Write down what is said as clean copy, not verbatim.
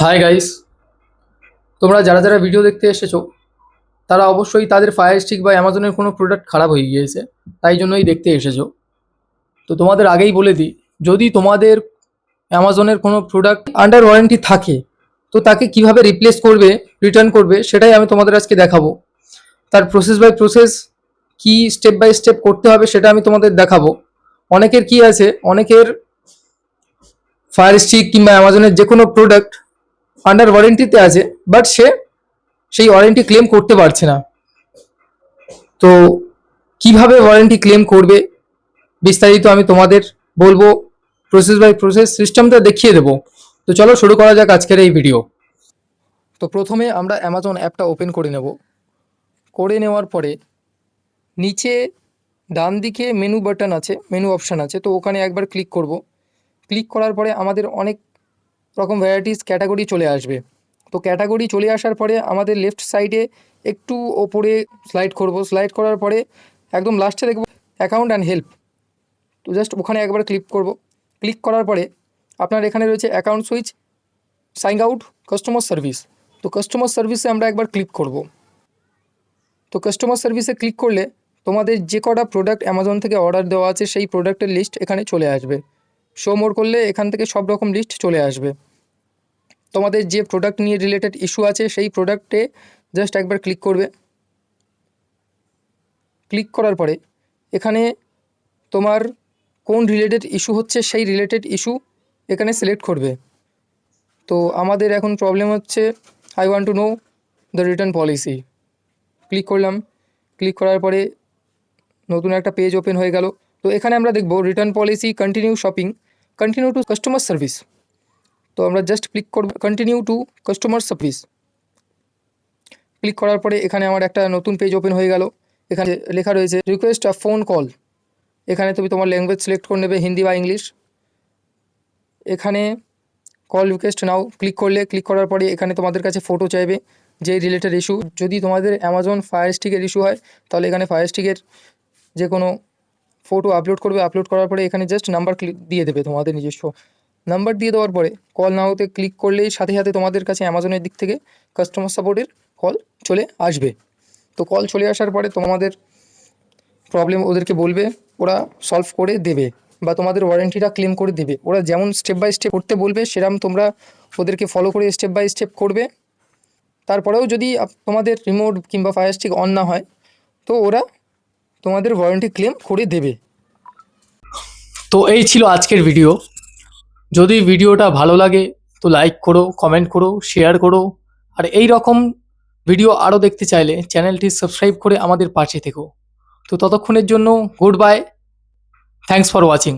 Hi guys, তোমরা যারা যারা ভিডিও দেখতে এসেছো তারা অবশ্যই তাদের ফায়ার স্টিক বা অ্যামাজনের কোনো প্রোডাক্ট খারাপ হয়ে গিয়েছে, তাই জন্যই দেখতে এসেছো। তো তোমাদের আগেই বলে দিই, যদি তোমাদের অ্যামাজনের কোনো প্রোডাক্ট আন্ডার ওয়ারেন্টি থাকে তো তাকে কিভাবে রিপ্লেস করবে, রিটার্ন করবে, সেটাই আমি তোমাদের আজকে দেখাবো। তার প্রসেস বাই প্রসেস কি স্টেপ বাই স্টেপ করতে হবে সেটা আমি তোমাদের দেখাবো। অনেকের কি আছে, অনেকের ফায়ার স্টিক কিংবা অ্যামাজনের যে কোনো প্রোডাক্ট আন্ডার ওয়ারেন্টিতে আছে, বাট সে সেই ওয়ারেন্টি ক্লেম করতে পারছে না। তো কিভাবে ওয়ারেন্টি ক্লেম করবে বিস্তারিত আমি তোমাদের বলবো, প্রসেস বাই প্রসেস সিস্টেমটা দেখিয়ে দেবো। তো চলো শুরু করা যাক আজকের এই ভিডিও। তো প্রথমে আমরা অ্যামাজন অ্যাপটা ওপেন করে নেব। করে নেওয়ার পরে নিচে ডান দিকে মেনু বাটন আছে, মেনু অপশান আছে, তো ওখানে একবার ক্লিক করব। ক্লিক করার পরে আমাদের অনেক রকম ভ্যারাইটিস ক্যাটাগরি চলে আসবে। তো ক্যাটাগরি চলে আসার পরে আমাদের লেফট সাইডে একটু ওপরে স্লাইড করব। স্লাইড করার পরে একদম লাস্টে দেখব অ্যাকাউন্ট অ্যান্ড হেল্প। তো জাস্ট ওখানে একবার ক্লিক করব। ক্লিক করার পরে আপনার এখানে রয়েছে account switch, sign out, customer service. তো কাস্টমার সার্ভিসে আমরা একবার ক্লিক করব। তো কাস্টমার সার্ভিসে ক্লিক করলে তোমাদের যে কটা প্রোডাক্ট অ্যামাজন থেকে অর্ডার দেওয়া আছে সেই প্রোডাক্টের লিস্ট এখানে চলে আসবে। শো মোর করলে এখান থেকে সব রকম লিস্ট চলে আসবে। তোমাদের যে প্রোডাক্ট নিয়ে রিলেটেড ইস্যু আছে সেই প্রোডাক্টে জাস্ট একবার ক্লিক করবে। ক্লিক করার পরে এখানে তোমার কোন রিলেটেড ইস্যু হচ্ছে সেই রিলেটেড ইস্যু এখানে সিলেক্ট করবে। তো আমাদের এখন প্রবলেম হচ্ছে I want to know the return policy. Click করলাম। ক্লিক করার পরে নতুন একটা পেজ ওপেন হয়ে গেল। তো এখানে আমরা দেখব return policy, continue shopping, continue to customer service. তো আমরা জাস্ট ক্লিক করব continue to customer service. Click করার পরে এখানে আমার একটা নতুন পেজ ওপেন হয়ে গেল। এখানে লেখা রয়েছে রিকোয়েস্ট আ ফোন কল। এখানে তুমি তোমার ল্যাঙ্গুয়েজ সিলেক্ট করে নেবে, হিন্দি বা ইংলিশ। এখানে কল রিকোয়েস্ট নাও ক্লিক করলে, ক্লিক করার পরে এখানে তোমাদের কাছে ফটো চাইবে যে রিলেটেড ইস্যু। যদি তোমাদের অ্যামাজন ফায়ার স্টিকের ইস্যু হয় তাহলে এখানে ফায়ার স্টিকের যে কোনো ফটো আপলোড করবে। আপলোড করার পরে এখানে জাস্ট নাম্বার দিয়ে দেবে, তোমাদের নিজস্ব নাম্বার দিয়ে দেওয়ার পরে কল নাওতে ক্লিক করলেই সাথে সাথে তোমাদের কাছে অ্যামাজনের দিক থেকে কাস্টমার সাপোর্টের কল চলে আসবে। তো কল চলে আসার পরে তোমাদের প্রবলেম ওদেরকে বলবে, ওরা সলভ করে দেবে বা তোমাদের ওয়ারেন্টিটা ক্লেম করে দেবে। ওরা যেমন স্টেপ বাই স্টেপ করতে বলবে সেরকম তোমরা ওদেরকে ফলো করে স্টেপ বাই স্টেপ করবে। তারপরেও যদি তোমাদের রিমোট কিংবা ফায়ার স্টিক অন না হয় তো ওরা তোমাদের ওয়ারেন্টি ক্লেম করে দেবে। তো এই ছিল আজকের ভিডিও। যদি ভিডিওটা ভালো লাগে তো লাইক করো, কমেন্ট করো, শেয়ার করো। আর এই রকম ভিডিও আরও দেখতে চাইলে চ্যানেলটি সাবস্ক্রাইব করে আমাদের পাশে থেকো। তো ততক্ষণের জন্য good bye, thanks for watching.